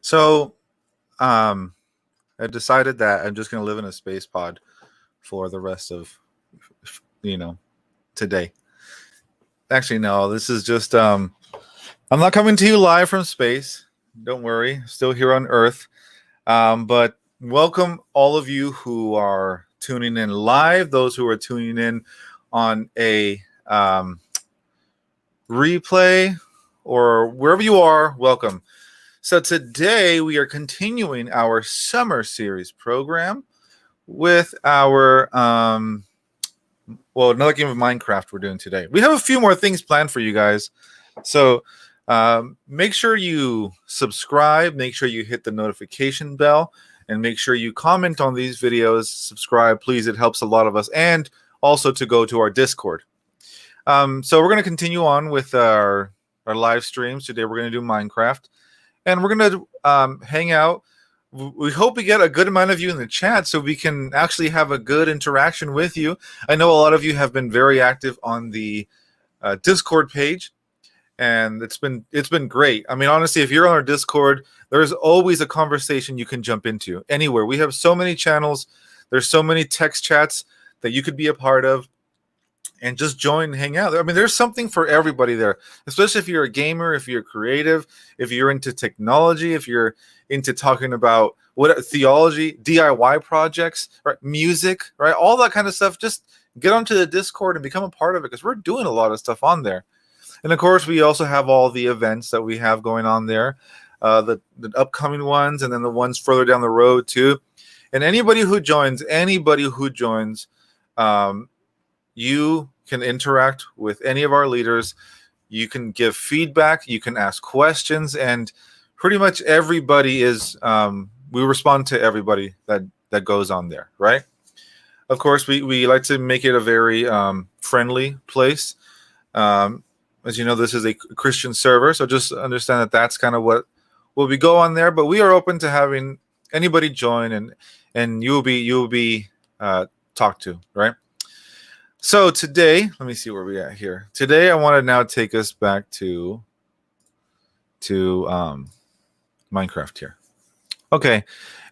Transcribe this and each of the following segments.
So, um, I decided that I'm just going to live in a space pod for the rest of, you know, today. Actually, no, this is just, I'm not coming to you live from space. Don't worry, still here on Earth. But welcome all of you who are tuning in live, those who are tuning in on a replay or wherever you are, welcome. So today we are continuing our summer series program with our another game of Minecraft we're doing today. We have a few more things planned for you guys. So make sure you subscribe, make sure you hit the notification bell, and make sure you comment on these videos, subscribe, please. It helps a lot of us. And also to go to our Discord. So we're going to continue on with our live streams. Today we're going to do Minecraft. And we're going to hang out. We hope we get a good amount of you in the chat so we can actually have a good interaction with you. I know a lot of you have been very active on the Discord page, and it's been great. I mean, honestly, if you're on our Discord, there's always a conversation you can jump into anywhere. We have so many channels. There's so many text chats that you could be a part of. And just join and hang out. I mean, there's something for everybody there, especially if you're a gamer, if you're creative, if you're into technology, if you're into talking about theology, DIY projects, right, music, right, all that kind of stuff. Just get onto the Discord and become a part of it because we're doing a lot of stuff on there. And of course, we also have all the events that we have going on there, the upcoming ones, and then the ones further down the road too. And anybody who joins, you can interact with any of our leaders. You can give feedback. You can ask questions. And pretty much everybody is, we respond to everybody that goes on there, right? Of course, we like to make it a very friendly place. As you know, this is a Christian server. So just understand that that's kind of what will be go on there. But we are open to having anybody join and you will be talked to, right? So today, let me see where we at here. Today, I want to now take us back to Minecraft here. Okay,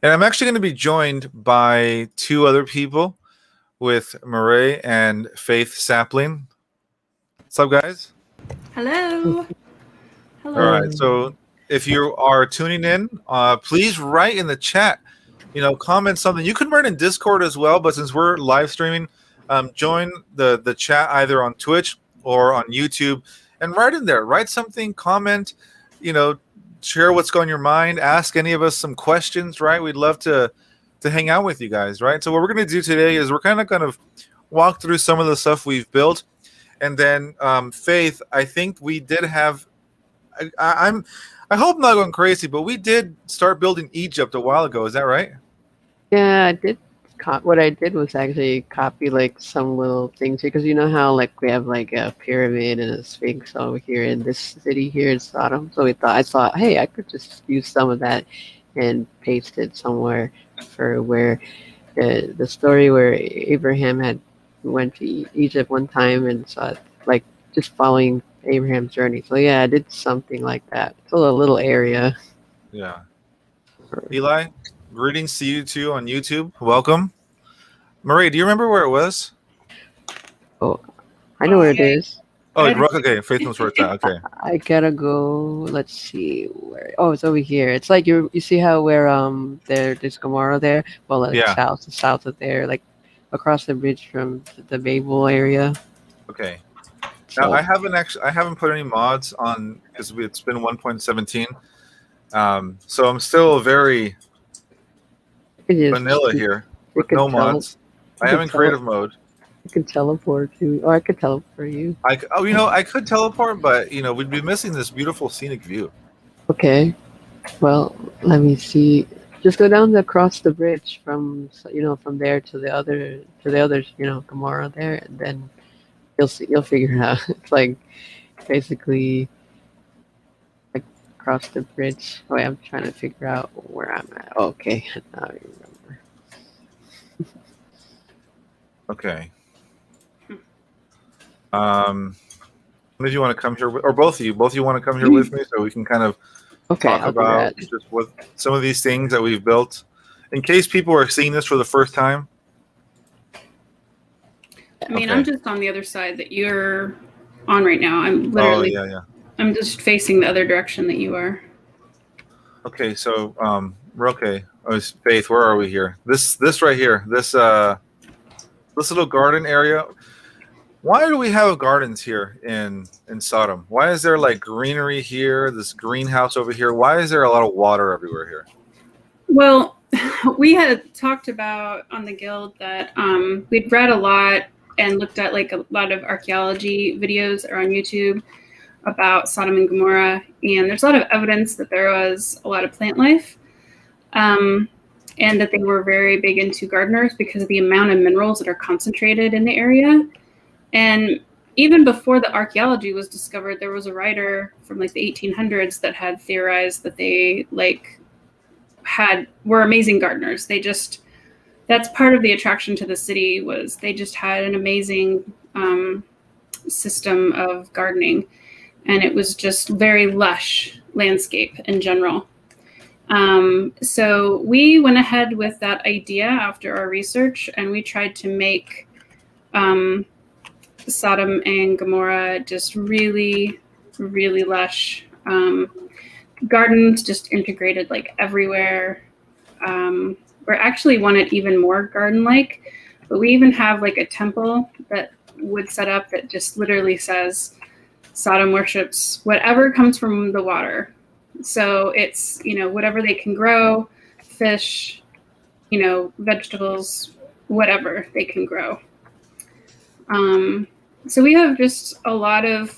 and I'm actually going to be joined by two other people, with Marae and Faith Sapling. What's up, guys? Hello. Hello. All right. So if you are tuning in, please write in the chat. Comment something. You can write in Discord as well, but since we're live streaming. Join the chat either on Twitch or on YouTube and write in there. Write something, comment, share what's going on your mind. Ask any of us some questions, right? We'd love to hang out with you guys, right? So what we're going to do today is we're kind of going to walk through some of the stuff we've built. And then, Faith, I think we did have – I hope I'm not going crazy, but we did start building Egypt a while ago. Is that right? Yeah, I did. What I did was actually copy like some little things here because you know how like we have like a pyramid and a sphinx over here in this city here in Sodom. So I thought, hey, I could just use some of that and paste it somewhere for where the story where Abraham had went to Egypt one time and saw like just following Abraham's journey. So yeah, I did something like that. It's a little area. Yeah. Eli, greetings to you too on YouTube. Welcome. Marae, do you remember where it was? Oh, I know where it is. Oh, okay. Faith knows where it's at. Okay. I gotta go. Let's see where. Oh, it's over here. It's like you see how where there's Gomorrah there. Well, like yeah. south of there, like across the bridge from the Babel area. Okay. Now I haven't put any mods on because it's been 1.17. So I'm still very vanilla here with no mods. I am in creative mode. You can teleport to, or I could teleport you. I could teleport, but we'd be missing this beautiful scenic view. Okay, well, let me see. Just go down across the bridge from there to the other Gomorrah there, and then you'll figure it out. It's like basically like across the bridge. Wait, I'm trying to figure out where I'm at. Okay, now I remember. Okay. One of you want to come here, or both of you want to come here with me, so we can kind of Okay, talk I'll do about that. just what some of these things that we've built, in case people are seeing this for the first time. I mean, Okay. I'm just on the other side that you're on right now. I'm Oh literally, yeah, yeah. I'm just facing the other direction that you are. Okay, so we're okay. Oh, Faith, where are we here? This right here. This little garden area. Why do we have gardens here in Sodom? Why is there like greenery here? This greenhouse over here. Why is there a lot of water everywhere here? Well, we had talked about on the guild that we'd read a lot and looked at like a lot of archaeology videos that are on YouTube about Sodom and Gomorrah, and there's a lot of evidence that there was a lot of plant life, and that they were very big into gardeners because of the amount of minerals that are concentrated in the area. And even before the archaeology was discovered, there was a writer from like the 1800s that had theorized that they were amazing gardeners. That's part of the attraction to the city, was they just had an amazing system of gardening, and it was just very lush landscape in general. So we went ahead with that idea after our research, and we tried to make Sodom and Gomorrah just really, really lush gardens, just integrated like everywhere. We actually want it even more garden-like, but we even have like a temple that would set up that just literally says Sodom worships whatever comes from the water. So it's, whatever they can grow, fish, vegetables, whatever they can grow. So we have just a lot of,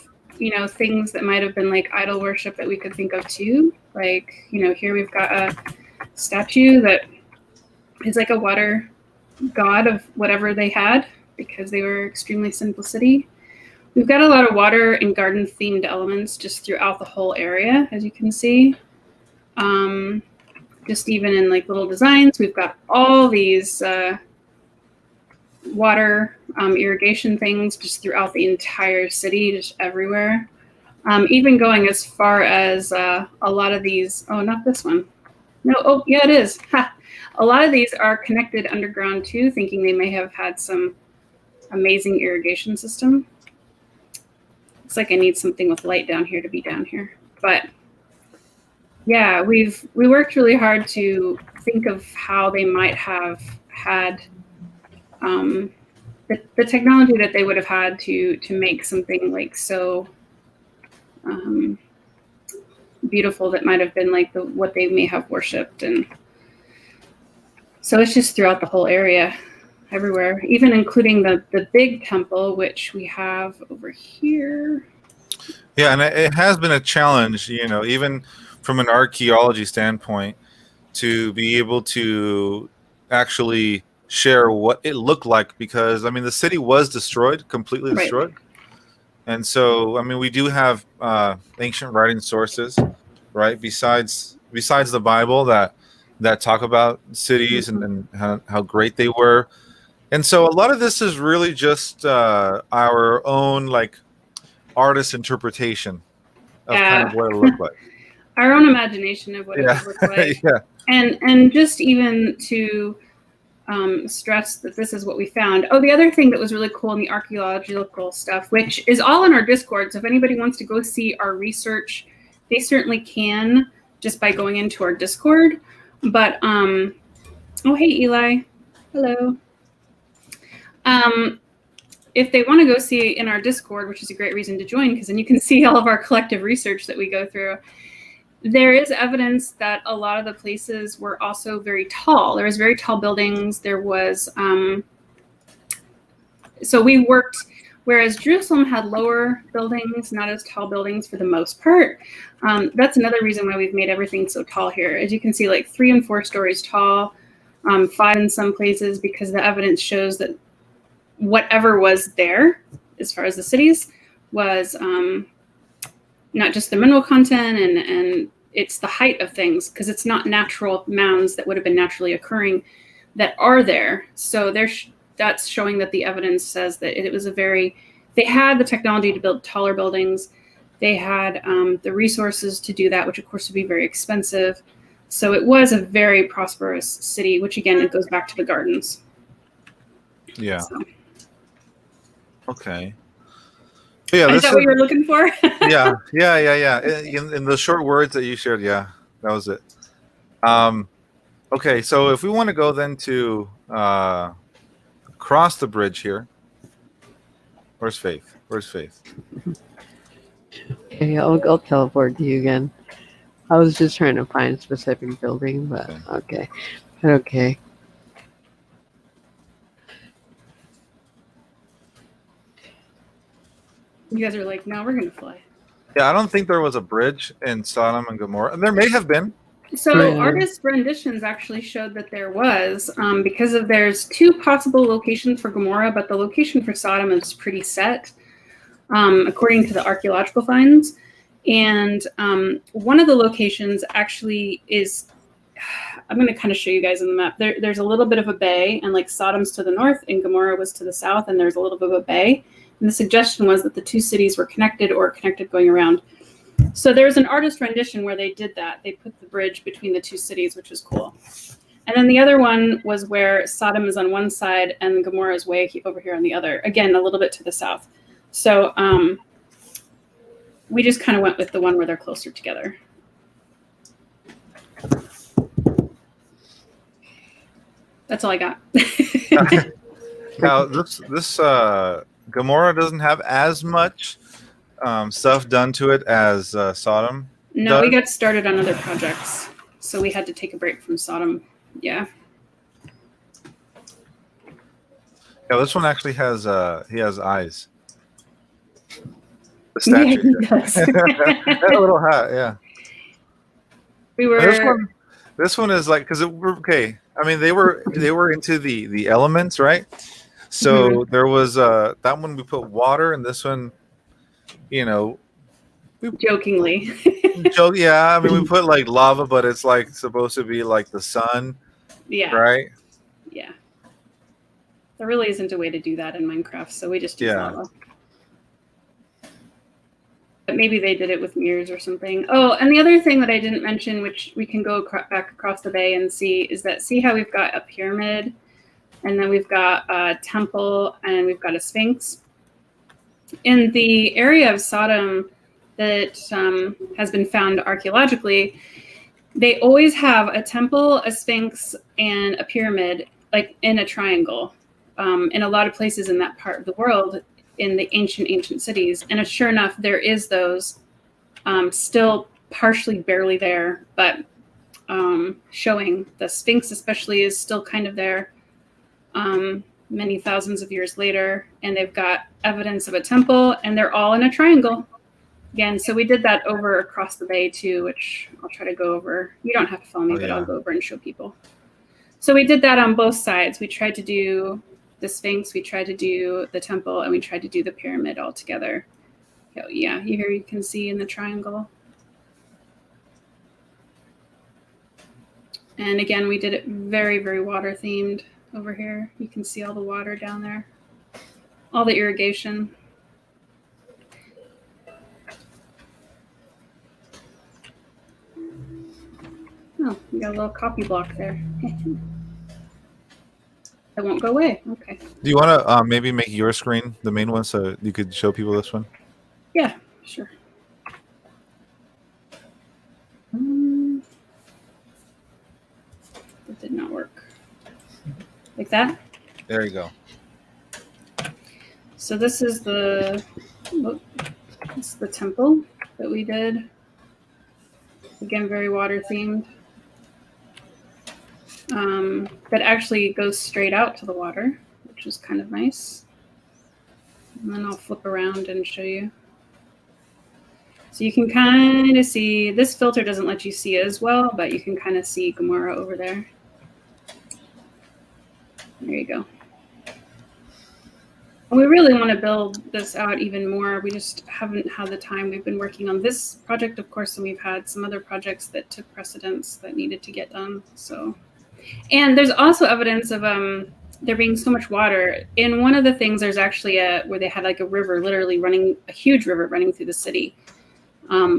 things that might have been like idol worship that we could think of too. Like, here we've got a statue that is like a water god of whatever they had, because they were extremely simple city. We've got a lot of water and garden themed elements just throughout the whole area, as you can see. Just even in like little designs, we've got all these water irrigation things just throughout the entire city, just everywhere. Even going as far as a lot of these, oh, not this one. No, oh, yeah, it is. Ha. A lot of these are connected underground too, thinking they may have had some amazing irrigation system. Looks like I need something with light down here to be down here. But yeah, we worked really hard to think of how they might have had the technology that they would have had to make something like so beautiful that might have been like what they may have worshipped. And so it's just throughout the whole area, everywhere, even including the big temple, which we have over here. Yeah, and it has been a challenge, even from an archaeology standpoint, to be able to actually share what it looked like, because the city was destroyed, completely destroyed. Right. And so we do have ancient writing sources, right, besides the Bible, that talk about cities and how great they were. And so a lot of this is really just our own like artist interpretation of kind of what it looked like. Our own imagination of what it would look like. Yeah. And just even to stress that this is what we found. Oh, the other thing that was really cool in the archaeological stuff, which is all in our Discord, so if anybody wants to go see our research, they certainly can just by going into our Discord. But oh, hey Eli, hello. If they want to go see in our Discord, which is a great reason to join, because then you can see all of our collective research that we go through, there is evidence that a lot of the places were also very tall. There was very tall buildings. There was, so we worked, whereas Jerusalem had lower buildings, not as tall buildings for the most part. That's another reason why we've made everything so tall here. As you can see, like 3 and 4 stories tall, 5 in some places, because the evidence shows that whatever was there, as far as the cities, was not just the mineral content and it's the height of things, because it's not natural mounds that would have been naturally occurring that are there. So that's showing that the evidence says that it was they had the technology to build taller buildings. They had the resources to do that, which of course would be very expensive. So it was a very prosperous city, which again, it goes back to the gardens. Yeah. So, Okay. Yeah, is that what you were looking for? yeah. In the short words that you shared, yeah, that was it. Okay, so if we want to go then to cross the bridge here, where's Faith? Where's Faith? Okay, I'll teleport to you again. I was just trying to find a specific building, but okay. Okay. You guys are like, no, we're going to fly. Yeah, I don't think there was a bridge in Sodom and Gomorrah. There may have been. So Yeah. artist renditions actually showed that there was, because of there's two possible locations for Gomorrah, but the location for Sodom is pretty set, according to the archaeological finds. And one of the locations actually is, I'm going to kind of show you guys on the map. There's a little bit of a bay, and like Sodom's to the north and Gomorrah was to the south, and there's a little bit of a bay. And the suggestion was that the two cities were connected or connected going around. So there's an artist rendition where they did that. They put the bridge between the two cities, which is cool. And then the other one was where Sodom is on one side and Gomorrah is way over here on the other. Again, a little bit to the south. So we just kind of went with the one where they're closer together. That's all I got. Now, this Gomorrah doesn't have as much stuff done to it as Sodom. No, we got started on other projects, so we had to take a break from Sodom. Yeah. Yeah, this one actually has he has eyes. The Yeah, statue. he does. That little hat, yeah. We were. This one is like, because okay. I mean, they were into the elements, right? So there was that one we put water, and this one, you know, Jokingly. yeah. I mean, we put like lava, but it's like supposed to be like the sun. Yeah. Right. Yeah. There really isn't a way to do that in Minecraft, so we just use lava. But maybe they did it with mirrors or something. Oh, and the other thing that I didn't mention, which we can go back across the bay and see, is that see how we've got a pyramid, and then we've got a temple, and we've got a sphinx. In the area of Sodom that has been found archaeologically, they always have a temple, a sphinx, and a pyramid, like in a triangle. In a lot of places in that part of the world, in the ancient cities. And sure enough, there is those still partially barely there, but showing the Sphinx especially is still kind of there many thousands of years later. And they've got evidence of a temple, and they're all in a triangle. Again, so we did that over across the bay too, which I'll try to go over. You don't have to follow me, but I'll go over and show people. So we did that on both sides. We tried to do the Sphinx, we tried to do the temple, and we tried to do the pyramid all together. Yeah, here you can see in the triangle. And again, we did it very, very water themed over here. You can see all the water down there, all the irrigation. Oh, we got a little copy block there. It won't go away. Okay. Do you want to maybe make your screen the main one so you could show people this one? Yeah, sure. It did not work. Like that? There you go. So this is the temple that we did. Again, very water themed. That actually goes straight out to the water, which is kind of nice. And then I'll flip around and show you. So you can kind of see, this filter doesn't let you see as well, but you can kind of see Gomorrah over there. There you go. And we really want to build this out even more. We just haven't had the time. We've been working on this project, of course, and we've had some other projects that took precedence that needed to get done. So, and there's also evidence of there being so much water. In one of the things, there's actually where they had like a river, literally running, a huge river running through the city.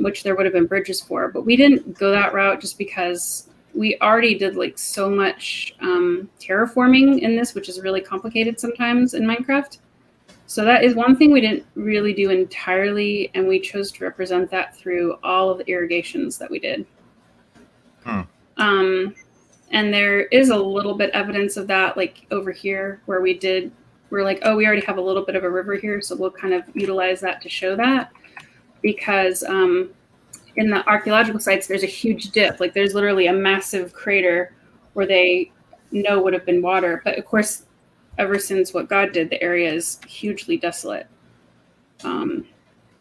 which there would have been bridges for. But we didn't go that route just because we already did like so much terraforming in this, which is really complicated sometimes in Minecraft. So that is one thing we didn't really do entirely, and we chose to represent that through all of the irrigations that we did. And there is a little bit evidence of that, like over here where we're like, oh, we already have a little bit of a river here, so we'll kind of utilize that to show that. Because in the archaeological sites, there's a huge dip. Like there's literally a massive crater where they know would have been water. But of course, ever since what God did, the area is hugely desolate.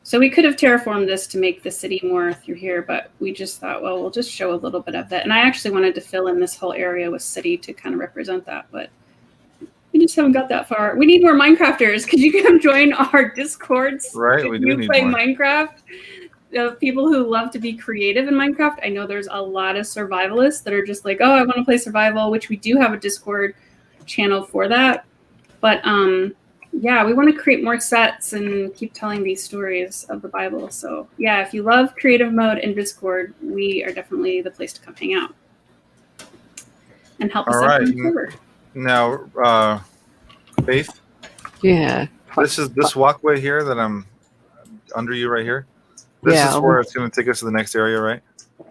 So we could have terraformed this to make the city more through here, but we just thought, well, we'll just show a little bit of that. And I actually wanted to fill in this whole area with city to kind of represent that, but we just haven't got that far. We need more Minecrafters. Could you come join our Discords? Right, we do need play more. Minecraft. People who love to be creative in Minecraft. I know there's a lot of survivalists that are just like, oh, I want to play survival, which we do have a Discord channel for that. But yeah, we want to create more sets and keep telling these stories of the Bible. So yeah, if you love creative mode in Discord, we are definitely the place to come hang out and help us out on the server. Now, Faith? Yeah. This walkway here that I'm under you right here. This is where it's going to take us to the next area, right?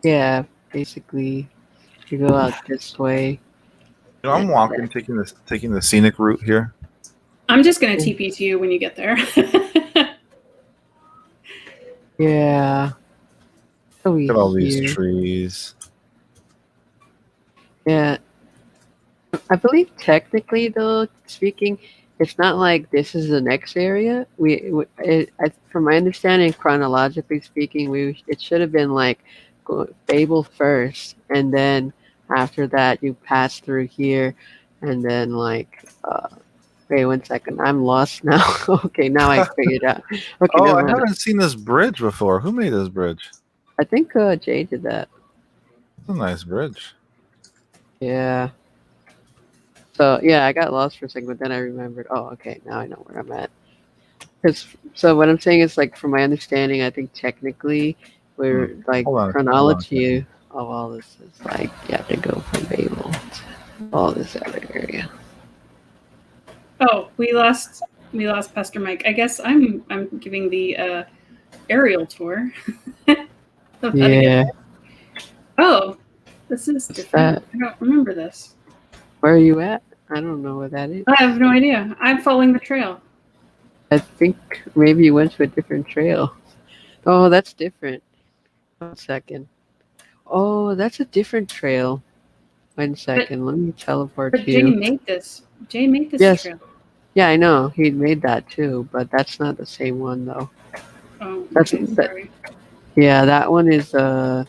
Yeah, basically, you go out this way. You know, I'm walking, taking the scenic route here. I'm just going to TP to you when you get there. Yeah. Look at all these trees. Yeah. I believe technically, though, speaking, it's not like this is the next area. From my understanding, chronologically speaking, it should have been like Babel first, and then after that you pass through here, and then like wait 1 second, I'm lost now. Okay, now I figured out. Okay, oh, I haven't seen this bridge before. Who made this bridge? I think Jay did that. It's a nice bridge. Yeah. So yeah, I got lost for a second, but then I remembered. Oh, okay, now I know where I'm at. So what I'm saying is, like, from my understanding, I think technically we're like chronology of all this is like you have to go from Babel to all this other area. Oh, we lost Pastor Mike. I guess I'm giving the aerial tour. Yeah. Oh, this is different. I don't remember this. Where are you at? I don't know where that is. I have no idea. I'm following the trail. I think maybe you went to a different trail. Oh, that's different. 1 second. Oh, that's a different trail. 1 second. Let me teleport but to you. Jay made this. Jay made this trail. Yeah, I know. He made that too, but that's not the same one though. Oh, sorry. Yeah, that one is I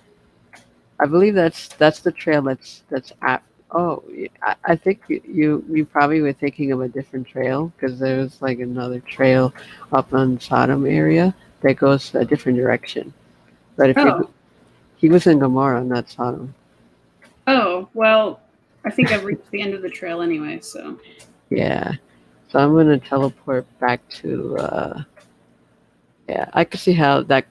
believe that's the trail that's at. Oh, I think you probably were thinking of a different trail, because there was like another trail up on Sodom area that goes a different direction. But if he was in Gomorrah, not Sodom. Oh, well, I think I've reached the end of the trail anyway, so. Yeah. So I'm going to teleport back to yeah, I can see how that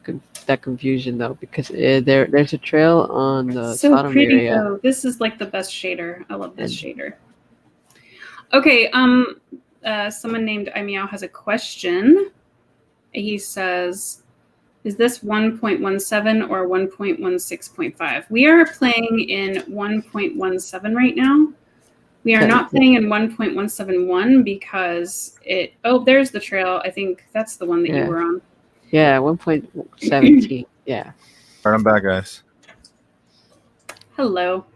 confusion though, because there's a trail on the Sodom pretty area. Though. This is like the best shader. I love this shader. Okay, someone named iMeow has a question. He says, is this 1.17 or 1.16.5? We are playing in 1.17 right now. We are not playing in 1.171 because there's the trail. I think that's the one that you were on. Yeah, 1.17. Yeah. All right, I'm back, guys. Hello.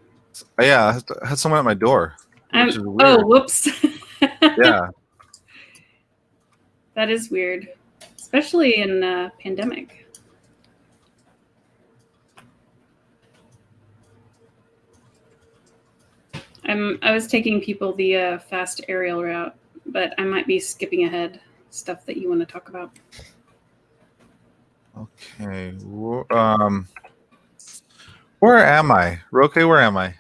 Yeah, I had someone at my door. Which is weird. Oh, whoops. Yeah. That is weird, especially in a pandemic. I was taking people the fast aerial route, but I might be skipping ahead stuff that you want to talk about. Okay. Where am I? Roque, where am I?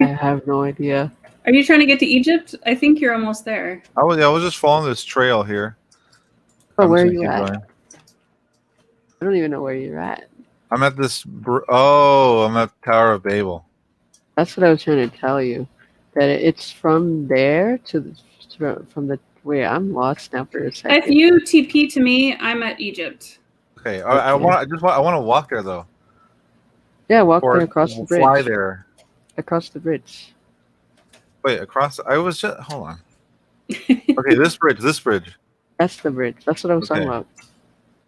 I have no idea. Are you trying to get to Egypt? I think you're almost there. I was just following this trail here. Oh, where are you at? I don't even know where you're at. I'm at this. I'm at Tower of Babel. That's what I was trying to tell you. That it's from there to from the wait. I'm lost now for a second. If you TP to me, I'm at Egypt. Okay. I want to walk there though. Yeah, walk Or there across the bridge. fly there. Across the bridge. Wait, across. I was just hold on. Okay, this bridge. That's the bridge. That's what I was talking Okay. about.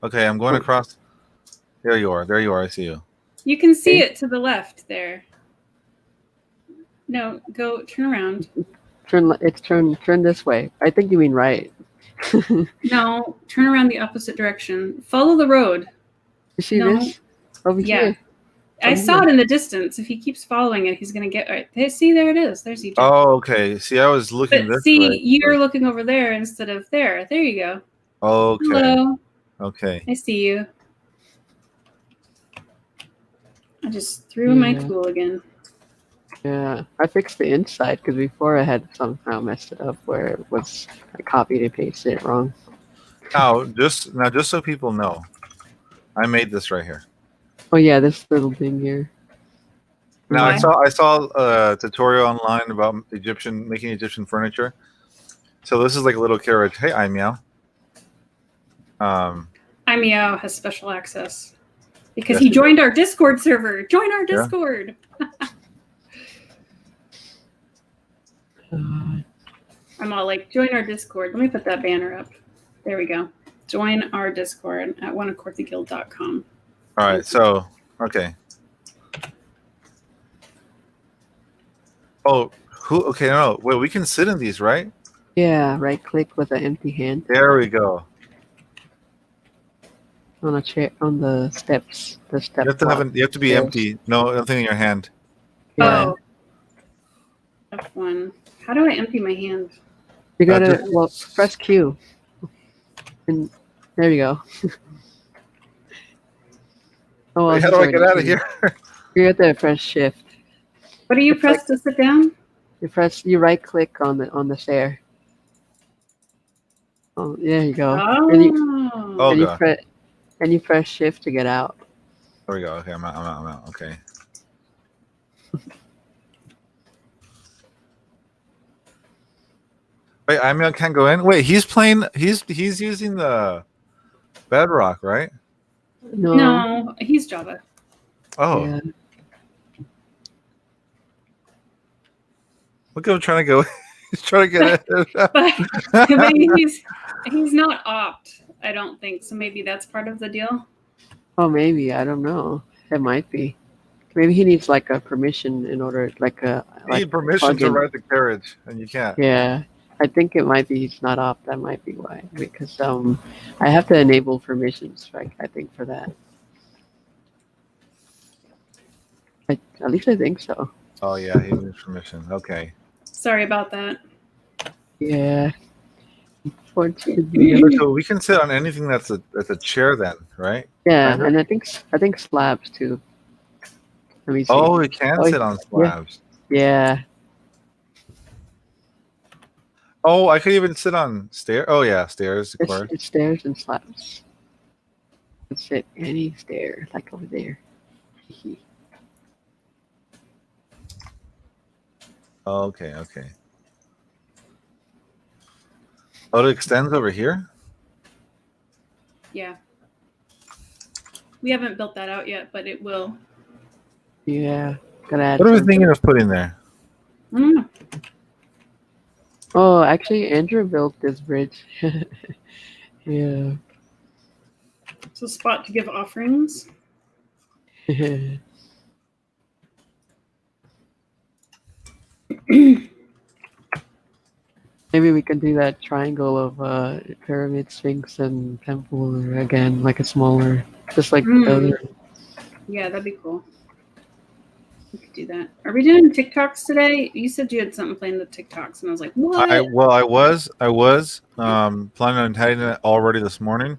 Okay, I'm going across. There you are. I see you. You can see it to the left there. No, turn around. Turn this way. I think you mean right. No, turn around the opposite direction. Follow the road. You see this? Over here. I saw it in the distance. If he keeps following it, he's gonna get right. See, there it is. There's Egypt. Oh, okay. See, I was looking But this see, way. you're looking over there instead of there. There you go. Okay. Hello. Okay. I see you. I just threw in my tool again. Yeah, I fixed the inside because before I had somehow messed it up where it was I copied and pasted it wrong. Now, just so people know, I made this right here. Oh yeah, this little thing here. Now Why? I saw a tutorial online about making Egyptian furniture. So this is like a little carriage. Hey, I meow. iMeow has special access because he joined our Discord server. Join our Discord. I'm all like, join our Discord. Let me put that banner up. There we go. Join our Discord at oneofcourthyguild.com. All right, so okay. Oh, okay, no, wait, we can sit in these, right? Yeah, right click with an empty hand. There we go. On a chair, on the steps. The step. You have to be empty. No, nothing in your hand. Yeah. Oh. F1. How do I empty my hand? You gotta press Q. And there you go. Wait, how do I get out of here? You have to press Shift. What do you press to sit down? You right click on the stair. Oh, there you go. Oh. And you press Shift to get out. There we go. Okay, I'm out. Okay. Wait, I can't go in. Wait, he's playing. He's using the Bedrock, right? No, he's Java. Oh. Yeah. Look at him trying to go. He's trying to get it. But maybe he's not opt. I don't think so. Maybe that's part of the deal. Oh, maybe I don't know. It might be. Maybe he needs like a permission in order, You need permission to ride the carriage, and you can't. Yeah, I think it might be he's not opt. That might be why. Because I have to enable permissions. Right? I think for that. At least I think so. Oh yeah, he needs permission. Okay. Sorry about that. Yeah. So we can sit on anything that's a chair then, right? Yeah, and I think slabs too. Let me see. Oh, we can sit on slabs. Yeah. Oh, I could even sit on stairs. Oh yeah, stairs, of course. It's stairs and slabs. You can sit any stair, like over there. Okay. Oh, it extends over here? Yeah. We haven't built that out yet, but it will. Yeah. Gotta add What are we some- thinking of putting there? I don't know. Oh, actually, Andrew built this bridge. Yeah. It's a spot to give offerings. Maybe we could do that triangle of pyramid, sphinx, and temple again, like a smaller, just like the other. Yeah, that'd be cool. We could do that. Are we doing TikToks today? You said you had something planned with TikToks, and I was like, what? I was planning on heading it already this morning,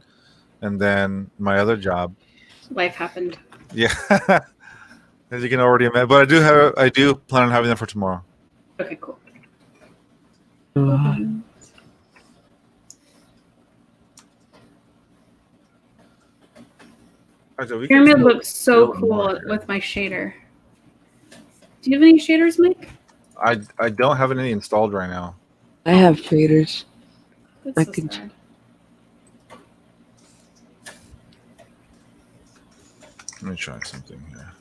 and then my other job. Life happened. Yeah, as you can already imagine. But I do plan on having that for tomorrow. Okay, cool. Alright, so we can Pyramid still looks so build more cool here. with my shader. Do you have any shaders, Mike? I don't have any installed right now. I have shaders. That's I so can- sad. Let me try something here.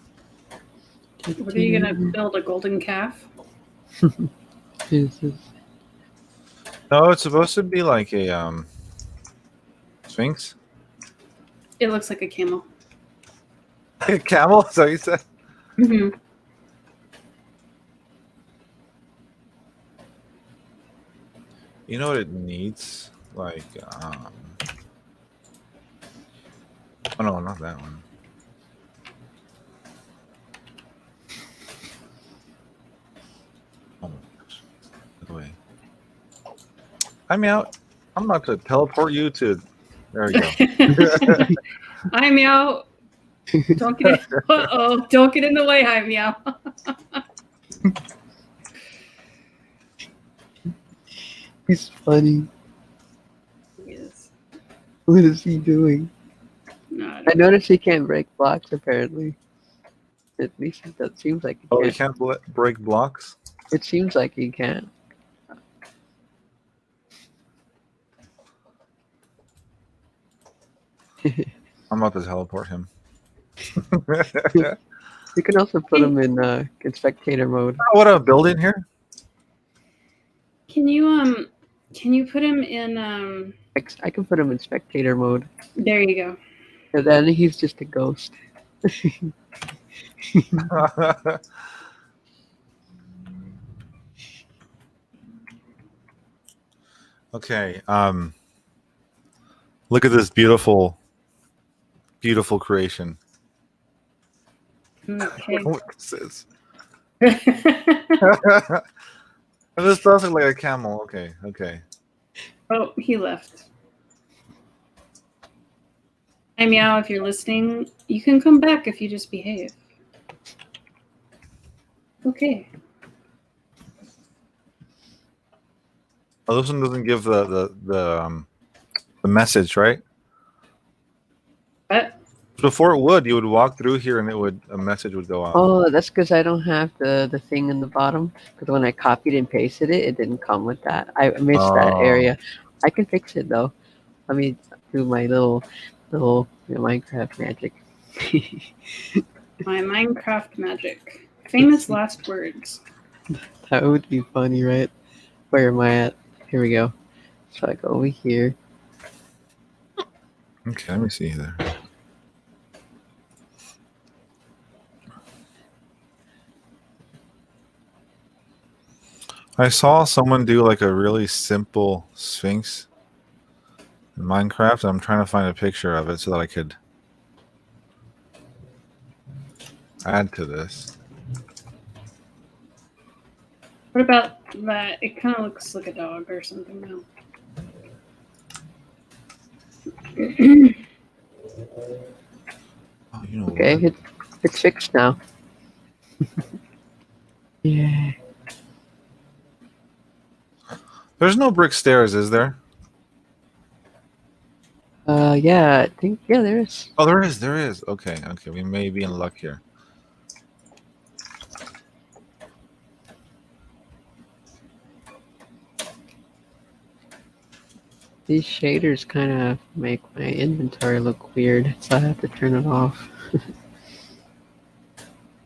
What are you gonna build, a golden calf? Jesus. No, it's supposed to be like a sphinx. It looks like a camel. A camel? So you said? hmm You know what it needs? Like oh no, not that one. Oh my gosh. Get away. I'm out. I'm about to teleport you to there we go. Hi, Meow. Don't get in. Uh-oh. Don't get in the way, Hi, Meow. He's funny. Yes. What is he doing? No, I noticed he can't break blocks, apparently. At least that seems like he Oh, you can't. can't break blocks? It seems like he can't. I'm about to teleport him. You can also put him in spectator mode. What a building here? can you put him in I can put him in spectator mode. there you go. And then he's just a ghost. Okay. Look at this beautiful creation. Okay. What is this? This does look like a camel. Okay, okay. Oh, he left. Hi, Meow, if you're listening, you can come back if you just behave. Okay. Oh, this one doesn't give the message, right? But Before it would, you would walk through here and a message would go out. Oh, that's because I don't have the thing in the bottom. Because when I copied and pasted it, it didn't come with that. I missed that Oh. area. I can fix it though. Let me do my little Minecraft magic. my Minecraft magic. Famous last words. That would be funny, right? Where am I at? Here we go. So I go over here. Okay, let me see there. I saw someone do like a really simple sphinx in Minecraft, and I'm trying to find a picture of it so that I could add to this. What about that? It kind of looks like a dog or something now. Oh, you know Okay, what? it's fixed now. Yeah. There's no brick stairs, is there? Yeah, I think there is. Oh, there is. There is. Okay, okay. We may be in luck here. These shaders kind of make my inventory look weird, so I have to turn it off.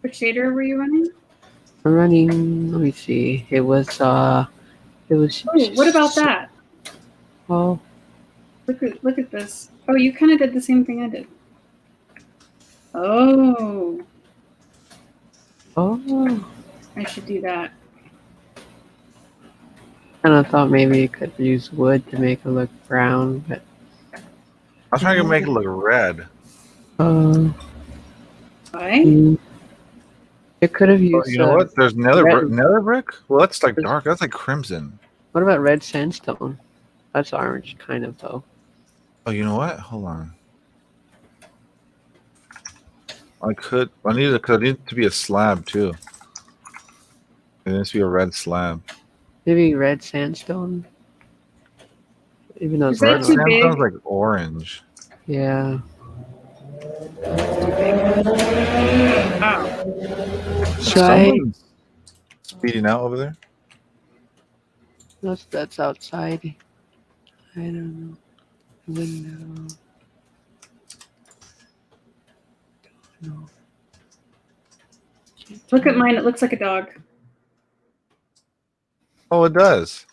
What shader were you running? I'm running. Let me see. It was. Oh, what about that? Oh, Look at this. Oh, you kind of did the same thing I did. Oh, oh. I should do that. And I thought maybe you could use wood to make it look brown, but I was trying to make it look red. uh, Why? you could have Oh, used. you know what? There's red- nether brick. Well, that's like dark. That's like crimson. What about red sandstone? That's orange, kind of though. Oh, you know what? Hold on. I need it to be a slab too. It needs to be a red slab. Maybe red sandstone. Even though Is it's that Red not. too sandstone's big? like orange. Yeah. Too big. Wow. Try. Someone's speeding out over there. That's outside. I don't know. Window. No. Look at mine. It looks like a dog. Oh, it does.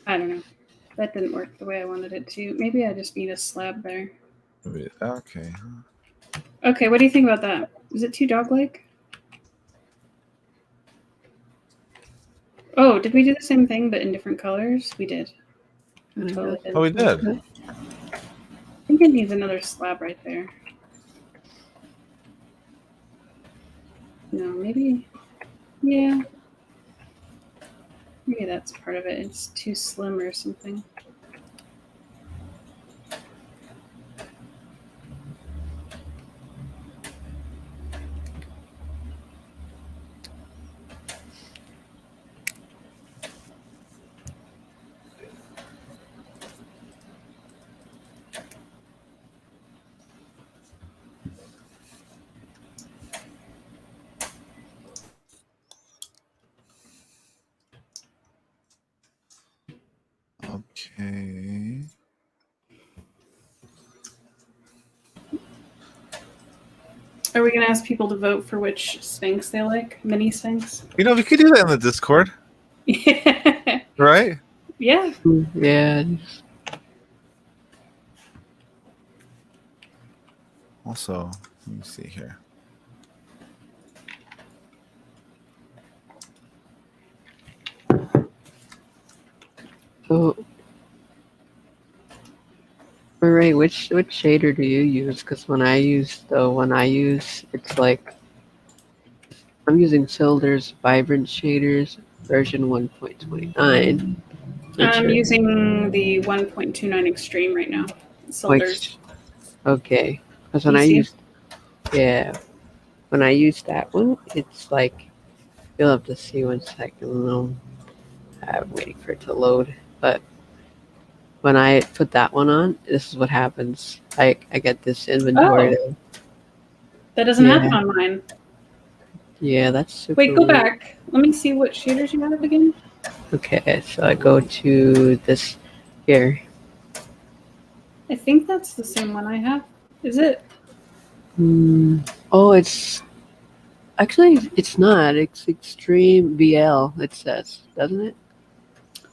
I don't know. That didn't work the way I wanted it to. Maybe I just need a slab there. Okay. Okay, what do you think about that? Is it too dog-like? Oh, did we do the same thing but in different colors? We did. We totally did. Oh, we did. I think it needs another slab right there. No, maybe. Yeah. Maybe that's part of it. It's too slim or something. Okay. Are we going to ask people to vote for which Sphinx they like? Mini Sphinx? You know, we could do that in the Discord, right? Yeah. Yeah. Also, let me see here. So, Marae, which shader do you use? Because when I use the one I use, it's like I'm using Silder's Vibrant Shaders version 1.29. I'm using the 1.29 Extreme right now. Solders. Okay, because when I PC. used, yeah, when I use that one, it's like you'll have to see 1 second. I'm waiting for it to load, but when I put that one on, this is what happens. I get this inventory. Oh. That doesn't happen on mine. Yeah, that's super Wait, go weird. back. Let me see what shaders you have again. Okay, so I go to this here. I think that's the same one I have. Is it? Oh, it's actually it's not. It's Extreme VL. It says, doesn't it?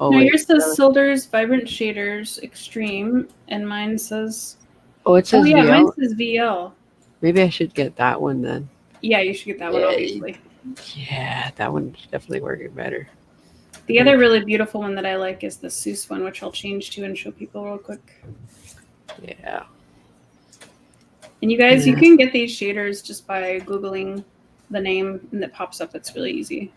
Oh No, wait. yours says Silder's Vibrant Shaders Extreme, and mine says. Oh, it says Oh yeah, VL. mine says VL. Maybe I should get that one then. Yeah, you should get that one, obviously. Yeah, that one's definitely working better. The other really beautiful one that I like is the Seuss one, which I'll change to and show people real quick. Yeah. And you guys, you can get these shaders just by Googling the name and it pops up. It's really easy.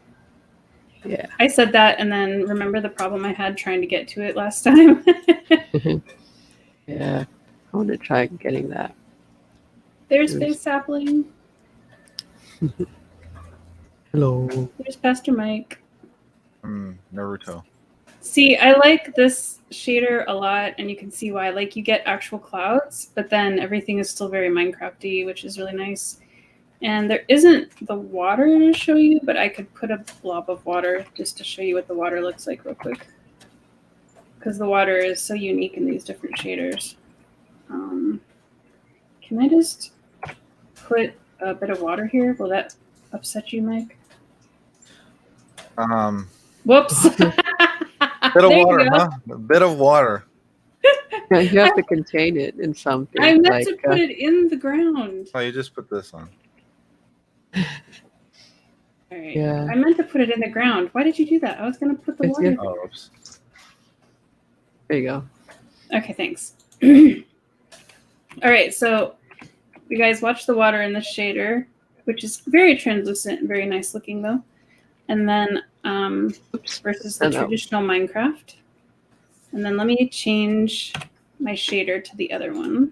Yeah. I said that and then remember the problem I had trying to get to it last time? Yeah. I want to try getting that. There's Face Sapling. Hello. There's Pastor Mike. Naruto. See, I like this shader a lot, and you can see why. Like, you get actual clouds, but then everything is still very Minecraft-y, which is really nice. And there isn't the water to show you, but I could put a blob of water just to show you what the water looks like real quick. Because the water is so unique in these different shaders. Can I just put a bit of water here? Will that upset you, Mike? Whoops. Bit of water, huh? A bit of water. Yeah, you have to contain it in something. I meant to put it in the ground. Oh, you just put this on. All right. Yeah. I meant to put it in the ground. Why did you do that? I was going to put the water. Oh, oops. There you go. Okay, thanks. All right, so you guys watch the water in the shader, which is very translucent, very nice looking though. And then versus the traditional Minecraft. And then let me change my shader to the other one.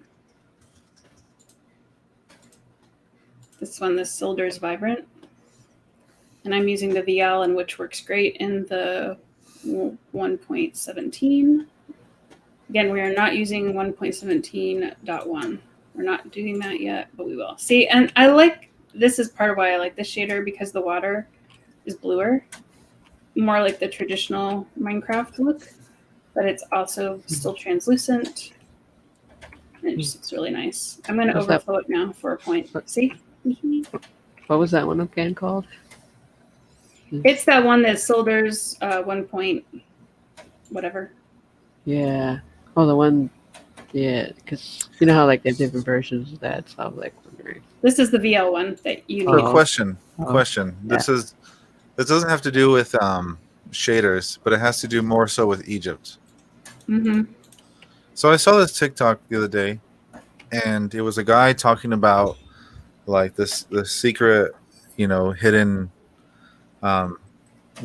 This one, the Silder's Vibrant. And I'm using the VL, and which works great in the 1.17. Again, we are not using 1.17.1. We're not doing that yet, but we will. See, and I like, this is part of why I like this shader, because the water is bluer, more like the traditional Minecraft look, but it's also still translucent. And it just looks really nice. I'm going to overflow it now for a point. See? What was that one again called? It's that one that Silder's 1 point whatever. Yeah. Oh, the one. Yeah, because you know how like there's different versions of that, so I was like wondering. This is the VL one that you For need. question. Yeah. This doesn't have to do with shaders, but it has to do more so with Egypt. Mm-hmm. So I saw this TikTok the other day, and it was a guy talking about like the secret, hidden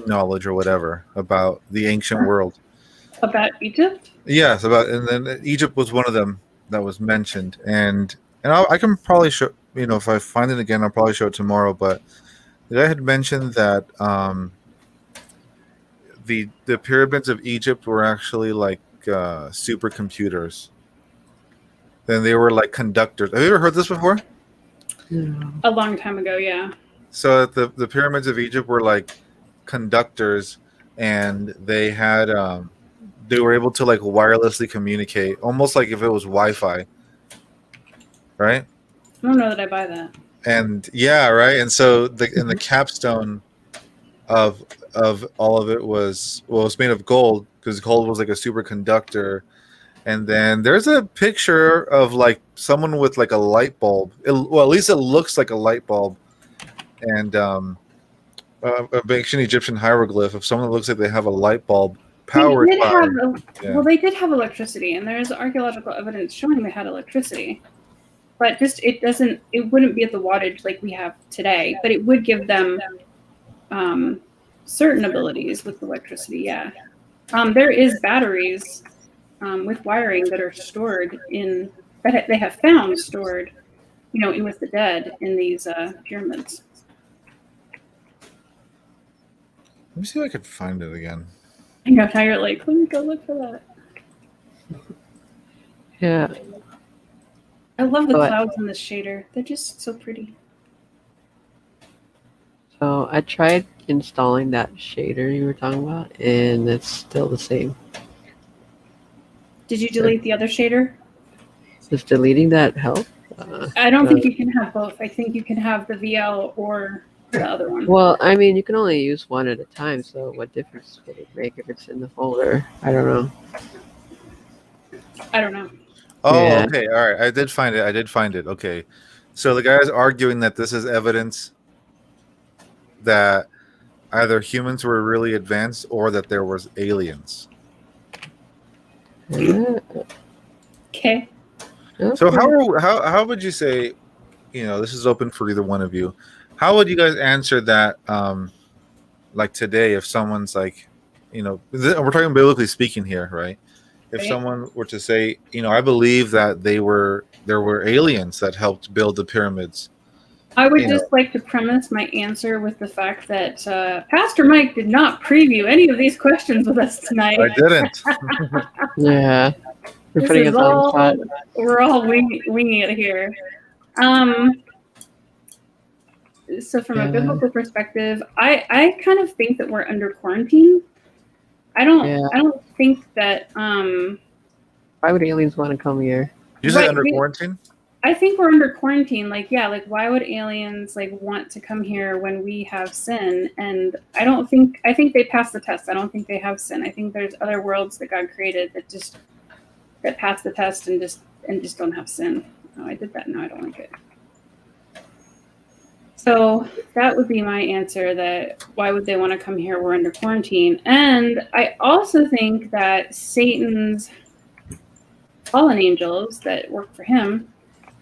knowledge or whatever about the ancient world. About Egypt? Yes, and then Egypt was one of them that was mentioned, and I can probably show, if I find it again, I'll probably show it tomorrow. But the guy had mentioned that the pyramids of Egypt were actually like supercomputers. Then they were like conductors. Have you ever heard this before? No. A long time ago, yeah. So the pyramids of Egypt were like conductors, and they had they were able to like wirelessly communicate, almost like if it was Wi-Fi, right? I don't know that I buy that. And yeah, right. And so the capstone of all of it was, well, it's made of gold, because gold was like a superconductor. And then there's a picture of like someone with like a light bulb. Well, at least it looks like a light bulb. And an ancient Egyptian hieroglyph of someone that looks like they have a light bulb powered by. Well, they did have electricity, and there is archaeological evidence showing they had electricity. But just it wouldn't be at the wattage like we have today, but it would give them certain abilities with electricity. Yeah, there is batteries with wiring that are stored in that they have found stored, in with the dead in these pyramids. Let me see if I could find it again. I know, now you're like, let me go look for that. Yeah. I love the clouds in this shader. They're just so pretty. So I tried installing that shader you were talking about, and it's still the same. Did you delete the other shader? Does deleting that help? I don't think you can have both. I think you can have the VL or the other one. Well, I mean, you can only use one at a time, so what difference would it make if it's in the folder? I don't know. I don't know. Oh, Yeah. okay. All right. I did find it. Okay. So the guy's arguing that this is evidence that either humans were really advanced or that there was aliens. Okay. So how would you say, this is open for either one of you. How would you guys answer that like today, if someone's like, we're talking biblically speaking here, right? If someone were to say, I believe that there were aliens that helped build the pyramids. I would just like to premise my answer with the fact that Pastor Mike did not preview any of these questions with us tonight. I didn't. Yeah. We're putting us on the spot. We're all winging it here. So from a biblical perspective, I kind of think that we're under quarantine. I don't think that why would aliens want to come here? You say under quarantine? I think we're under quarantine. Like why would aliens want to come here when we have sin? And I think they passed the test. I don't think they have sin. I think there's other worlds that God created that pass the test and just don't have sin. Oh, I did that. No, I don't like it. So that would be my answer, that why would they want to come here? We're under quarantine. And I also think that Satan's fallen angels that work for him,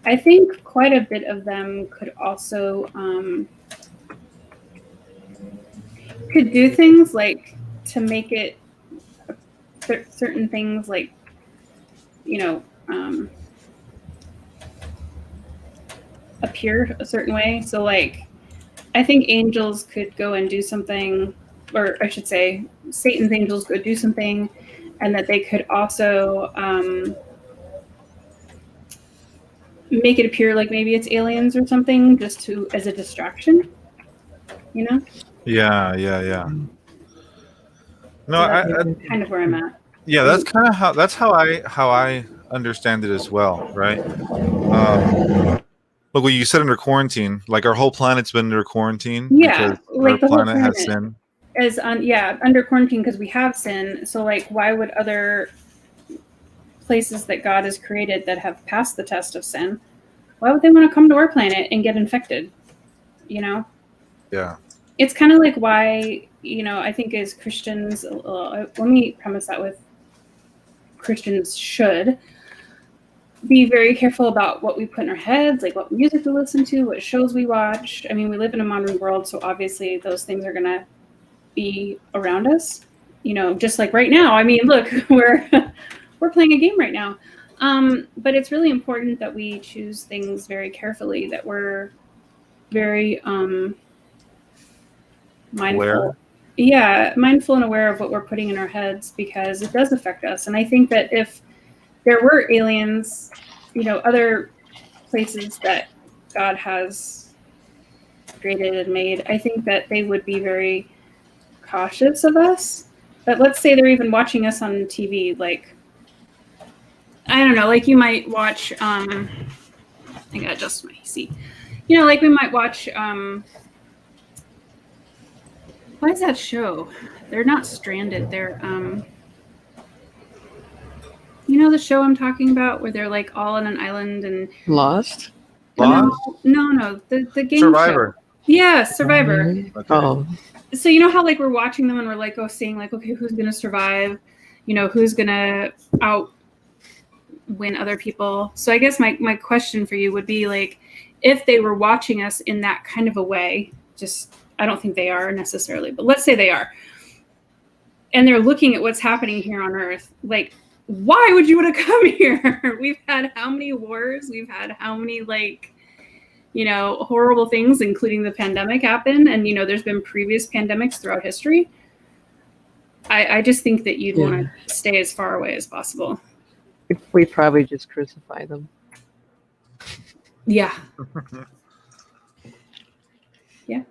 I think quite a bit of them could also could do things like to make it certain things like, appear a certain way. So like, I think angels could go and do something, or I should say, Satan's angels could do something, and that they could also make it appear like maybe it's aliens or something, just to as a distraction. You know? Yeah. No, So that's kind of where I'm at. yeah, that's kind of how I understand it as well, right? But what you said under quarantine, like our whole planet's been under quarantine Yeah, because our like the whole planet has planet sin. is under quarantine because we have sin. So like, why would other places that God has created that have passed the test of sin, why would they want to come to our planet and get infected? You know? Yeah. It's kind of like why, you know, I think as Christians, let me premise that with Christians should be very careful about what we put in our heads, like what music we listen to, what shows we watch. I mean, we live in a modern world, so obviously those things are going to be around us, you know, just like right now. I mean, look, we're playing a game right now. But it's really important that we choose things very carefully, that we're very mindful. Aware. Yeah, mindful and aware of what we're putting in our heads, because it does affect us. And I think that if there were aliens, you know, other places that God has created and made, I think that they would be very cautious of us. But let's say they're even watching us on TV, like, I don't know, like you might watch, I gotta adjust my seat. You know, like we might watch, what is that show? They're not stranded. They're, you know the show I'm talking about, where they're like all on an island and Lost? no, the game Survivor. show. Yeah, Survivor. Okay. Oh, So you know how like we're watching them and we're like, oh, seeing like, okay, who's gonna survive? You know, who's gonna out win other people? So I guess my question for you would be like, if they were watching us in that kind of a way, just I don't think they are necessarily, but let's say they are, and they're looking at what's happening here on Earth, like, why would you want to come here? We've had how many wars? We've had how many, like, you know, horrible things, including the pandemic happen. And, you know, there's been previous pandemics throughout history. I just think that you'd want to stay as far away as possible. we probably just crucify them. Yeah. Yeah.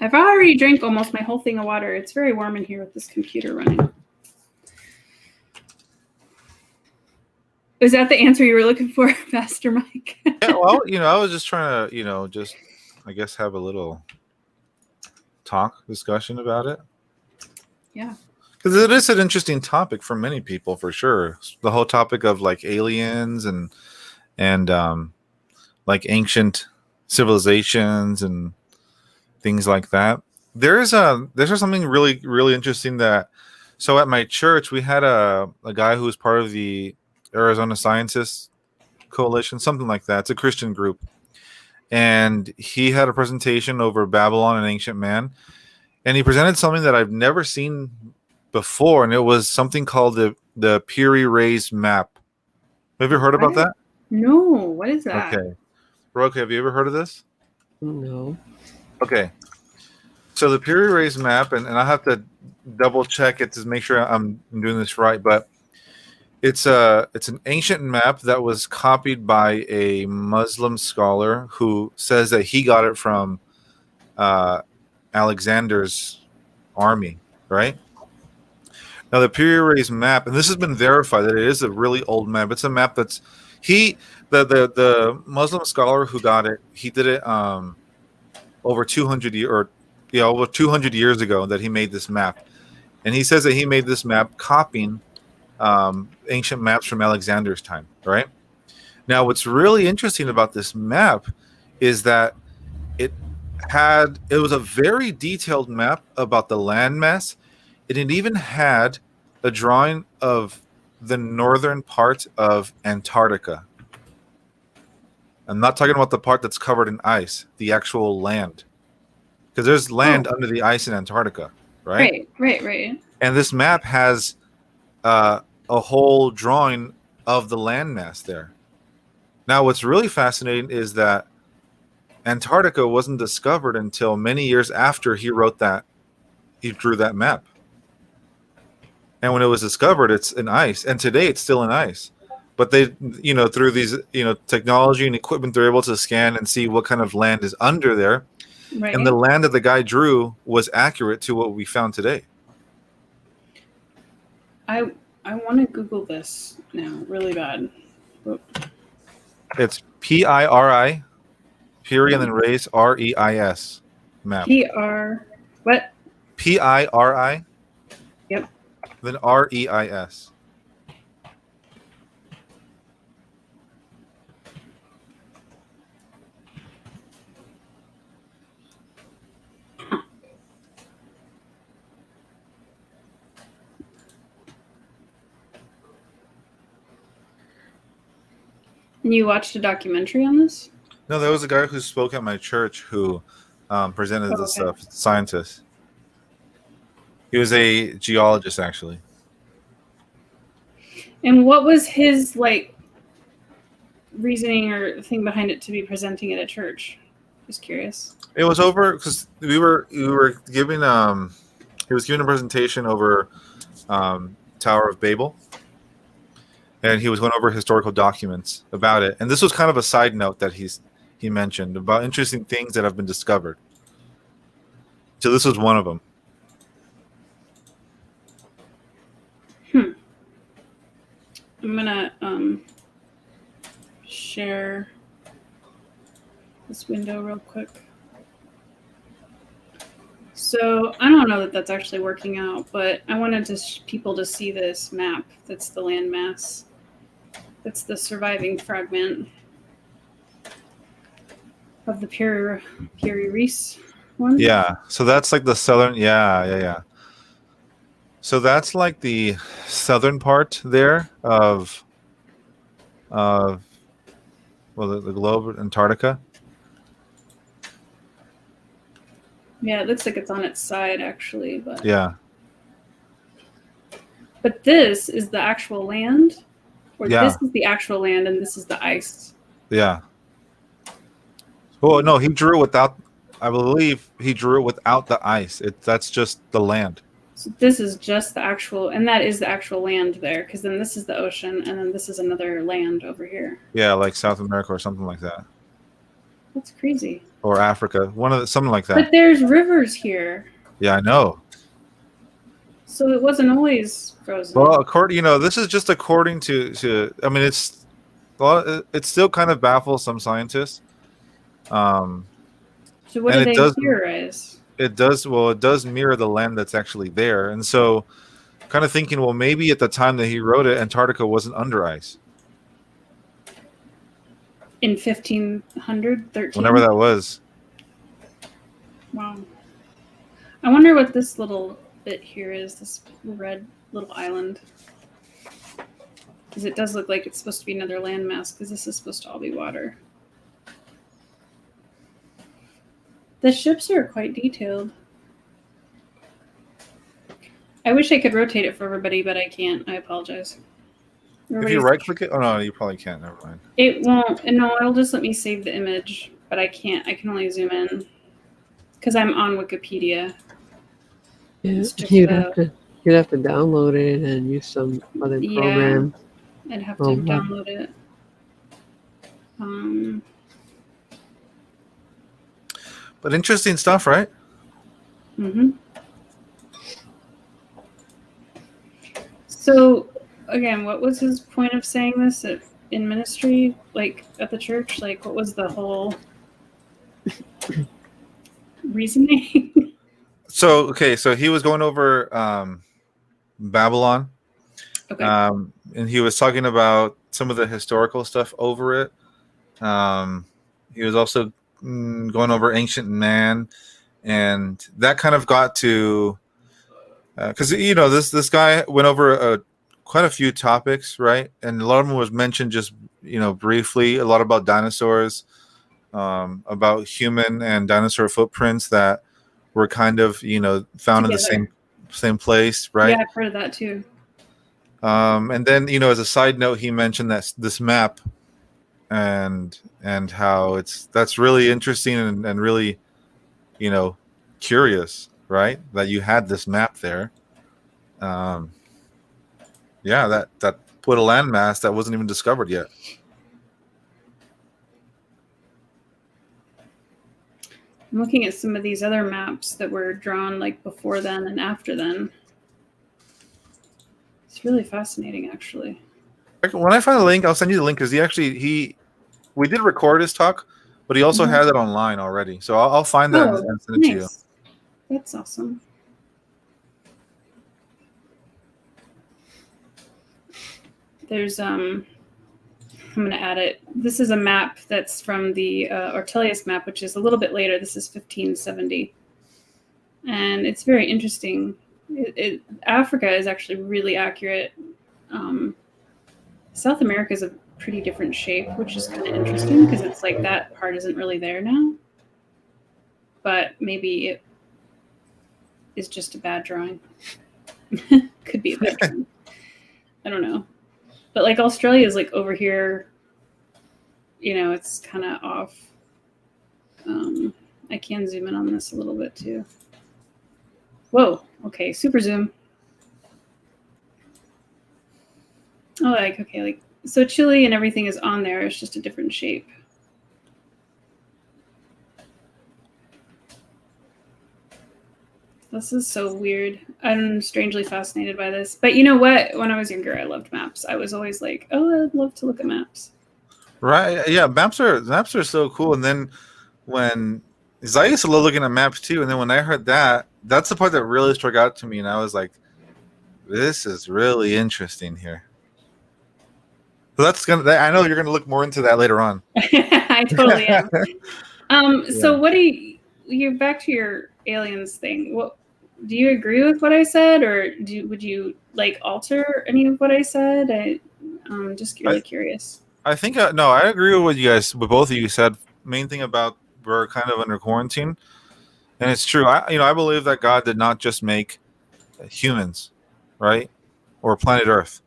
I've already drank almost my whole thing of water. It's very warm in here with this computer running. Is that the answer you were looking for, Pastor Mike? Yeah, well, you know, I was just trying to, you know, just I guess have a little discussion about it. Yeah. Because it is an interesting topic for many people, for sure. The whole topic of like aliens and like ancient civilizations and things like that. There's something really interesting that. So at my church, we had a guy who was part of the Arizona Scientists Coalition, something like that. It's a Christian group, and he had a presentation over Babylon and Ancient Man, and he presented something that I've never seen before, and it was something called the Piri-Reis map. Have you heard about that? No. What is that? Okay. Brooke, have you ever heard of this? No. Okay. So the Piri-Reis map, and I have to double check it to make sure I'm doing this right, but it's an ancient map that was copied by a Muslim scholar who says that he got it from Alexander's army, right? Now the Piri-Reis map, and this has been verified that it is a really old map. It's a map that's the Muslim scholar who got it. He did it over 200 years ago that he made this map, and he says that he made this map copying ancient maps from Alexander's time. Right now, what's really interesting about this map is that it was a very detailed map about the landmass. And it even had a drawing of the northern part of Antarctica. I'm not talking about the part that's covered in ice, the actual land. Because there's land under the ice in Antarctica, right? Right. And this map has a whole drawing of the landmass there. Now, what's really fascinating is that Antarctica wasn't discovered until many years after he drew that map. And when it was discovered, it's in ice, and today it's still in ice. But they, through these, technology and equipment, they're able to scan and see what kind of land is under there. Right. And the land that the guy drew was accurate to what we found today. I want to Google this now, really bad. It's PIRI, period, and then race REIS map. What? PIRI. Yep. Then REIS. And you watched a documentary on this? No, there was a guy who spoke at my church who presented this stuff. Scientist. He was a geologist, actually. And what was his reasoning or thing behind it to be presenting at a church? Just curious. It was over because we were giving he was giving a presentation over Tower of Babel. And he was going over historical documents about it. And this was kind of a side note that he mentioned about interesting things that have been discovered. So this was one of them. I'm gonna share this window real quick. So I don't know that that's actually working out, but I wanted people to see this map. That's the landmass. That's the surviving fragment of the Piri Reis one. Yeah. So that's like the southern. Yeah. So that's like the southern part there of the globe, Antarctica. Yeah, it looks like it's on its side actually, but yeah. But this is the actual land, or Yeah. this is the actual land, and this is the ice. Yeah. Well, no, he drew without. I believe he drew it without the ice. That's just the land. So this is just the actual, and that is the actual land there, because then this is the ocean, and then this is another land over here. Yeah, like South America or something like that. That's crazy. Or Africa, something like that. But there's rivers here. Yeah, I know. So it wasn't always frozen. Well, this is just according to. I mean, it still kind of baffles some scientists. So what do they theorize? It does mirror the land that's actually there, and so kind of thinking, well, maybe at the time that he wrote it, Antarctica wasn't under ice. In 1513? Whenever that was. Wow. I wonder what this little bit here is, this red little island. Because it does look like it's supposed to be another landmass, because this is supposed to all be water. The ships are quite detailed. I wish I could rotate it for everybody, but I can't. I apologize. If you right click it, oh no, you probably can't. Never mind. It won't. No, it'll just let me save the image, but I can't. I can only zoom in because I'm on Wikipedia. Yeah, you'd have to download it and use some other program. I'd have to download it. But interesting stuff, right? Mm-hmm. So, again, what was his point of saying this in ministry, like at the church? Like, what was the whole reasoning? So he was going over Babylon. Okay. And he was talking about some of the historical stuff over it. He was also going over ancient man, and that kind of got to because this guy went over quite a few topics, right? And a lot of them was mentioned just briefly. A lot about dinosaurs, about human and dinosaur footprints that were kind of found in the same place, right? Yeah, I've heard of that too. And then, as a side note, he mentioned that this map and how that's really interesting and really, curious, right? That you had this map there. Um, yeah, that put a landmass that wasn't even discovered yet. I'm looking at some of these other maps that were drawn like before then and after then. It's really fascinating, actually. When I find the link, I'll send you the link because we did record his talk, but he also has it online already. So I'll find that and send it to you. That's awesome. There's I'm going to add it. This is a map that's from the Ortelius map, which is a little bit later. This is 1570, and it's very interesting. Africa is actually really accurate. South America is a pretty different shape, which is kind of interesting because it's like that part isn't really there now. But maybe it is just a bad drawing. Could be a bad drawing. I don't know. But like Australia is like over here, it's kind of off. I can zoom in on this a little bit too. Whoa, okay, super zoom. Oh, so Chile and everything is on there. It's just a different shape. This is so weird. I'm strangely fascinated by this. But you know what? When I was younger, I loved maps. I was always like, oh, I'd love to look at maps. Right. Yeah, maps are so cool. And then when I used to love looking at maps too, and then when I heard that's the part that really struck out to me, and I was like, this is really interesting here. So I know you're gonna look more into that later on. I totally am. So what you're back to your aliens thing. What do you agree with what I said, or would you like alter any of what I said? I'm just really curious. I think no, I agree with what both of you said. Main thing about we're kind of under quarantine, and it's true. I believe that God did not just make humans, right, or planet Earth,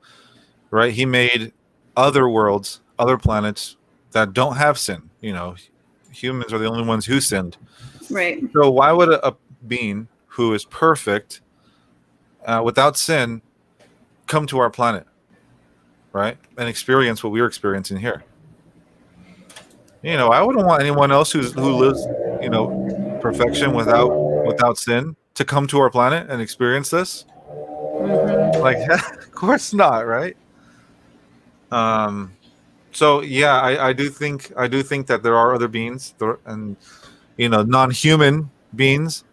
right? He made other worlds, other planets that don't have sin. Humans are the only ones who sinned. Right. So why would a being who is perfect, without sin, come to our planet, right, and experience what we're experiencing here? I wouldn't want anyone else who lives, perfection without sin to come to our planet and experience this. Mm-hmm. Like, of course not, right? So yeah, I do think that there are other beings and non-human beings,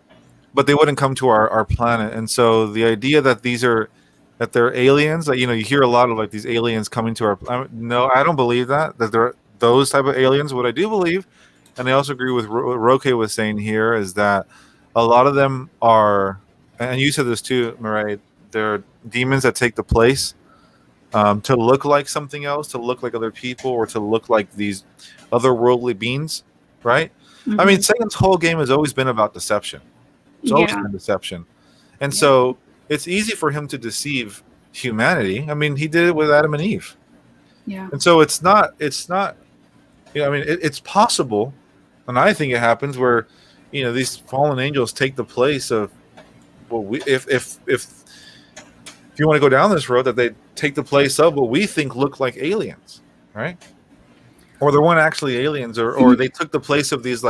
but they wouldn't come to our planet. And so the idea that they're aliens, like, you hear a lot of like these aliens coming to our no, I don't believe that they're those type of aliens. What I do believe, and I also agree with what Roque was saying here, is that a lot of them are, and you said this too, Marae, they're demons that take the place to look like something else, to look like other people, or to look like these otherworldly beings, right? Mm-hmm. I mean, Satan's whole game has always been about deception. It's always been deception. And so it's easy for him to deceive humanity. I mean, he did it with Adam and Eve. Yeah. And so it's not, it's possible, and I think it happens where, these fallen angels take the place of, if you want to go down this road, that they take the place of what we think look like aliens, right? Or there weren't actually aliens, or they took the place of these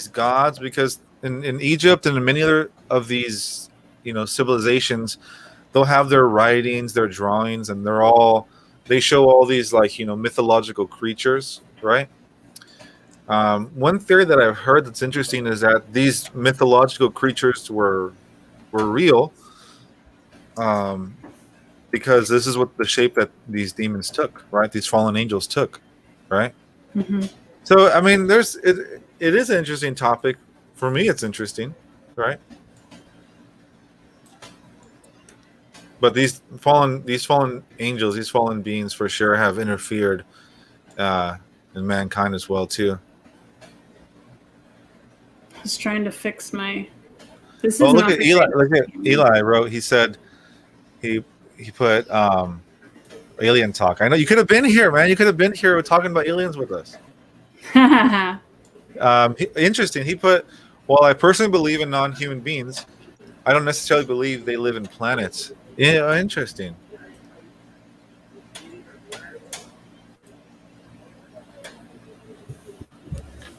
gods, because in Egypt and in many other of these, civilizations, they'll have their writings, their drawings, and they show all these mythological creatures, right? One theory that I've heard that's interesting is that these mythological creatures were real, because this is what the shape that these demons took, right? These fallen angels took, right? Mm-hmm. So I mean, it is an interesting topic. For me, it's interesting, right? But these fallen angels, these fallen beings, for sure have interfered in mankind as well too. Just trying to fix my. This is look not at Eli. Look at Eli wrote. He said he he put alien talk. I know you could have been here, man. You could have been here talking about aliens with us. Interesting. He put, while I personally believe in non-human beings, I don't necessarily believe they live in planets. Yeah, interesting.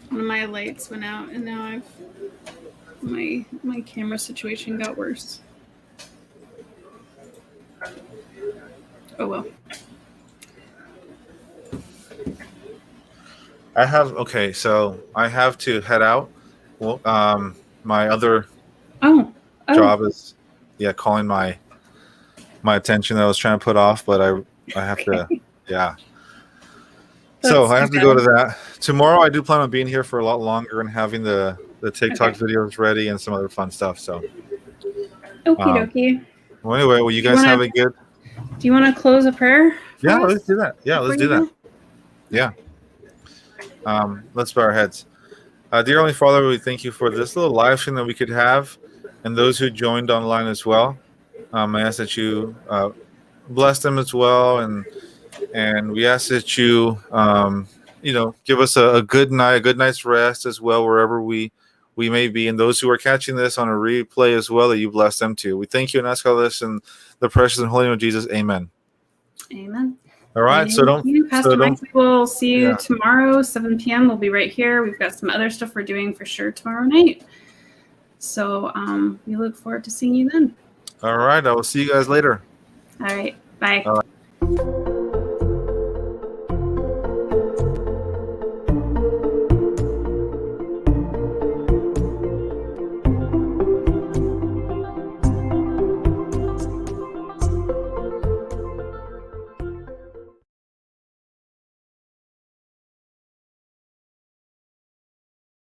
One of my lights went out, and now my camera situation got worse. Oh well. So I have to head out. Well, my other Oh. job is calling my attention that I was trying to put off, but I have to so I have to go to that. Tomorrow I do plan on being here for a lot longer and having the TikTok videos ready and some other fun stuff. So okie dokie. Well, anyway, you guys have a good. Do you want to close a prayer? Yeah, let's do that. Yeah, let's do that. Yeah. Let's bow our heads. Dear Heavenly Father, we thank you for this little live stream that we could have, and those who joined online as well. I ask that you bless them as well, and we ask that you give us a good night's rest as well, wherever we may be, and those who are catching this on a replay as well, that you bless them too. We thank you and ask all this in the precious and holy name of Jesus. Amen. Amen. All right, Pastor Mike, we will see you tomorrow, 7 p.m. We'll be right here. We've got some other stuff we're doing for sure tomorrow night. So we look forward to seeing you then. All right, I will see you guys later. All right, bye. All right.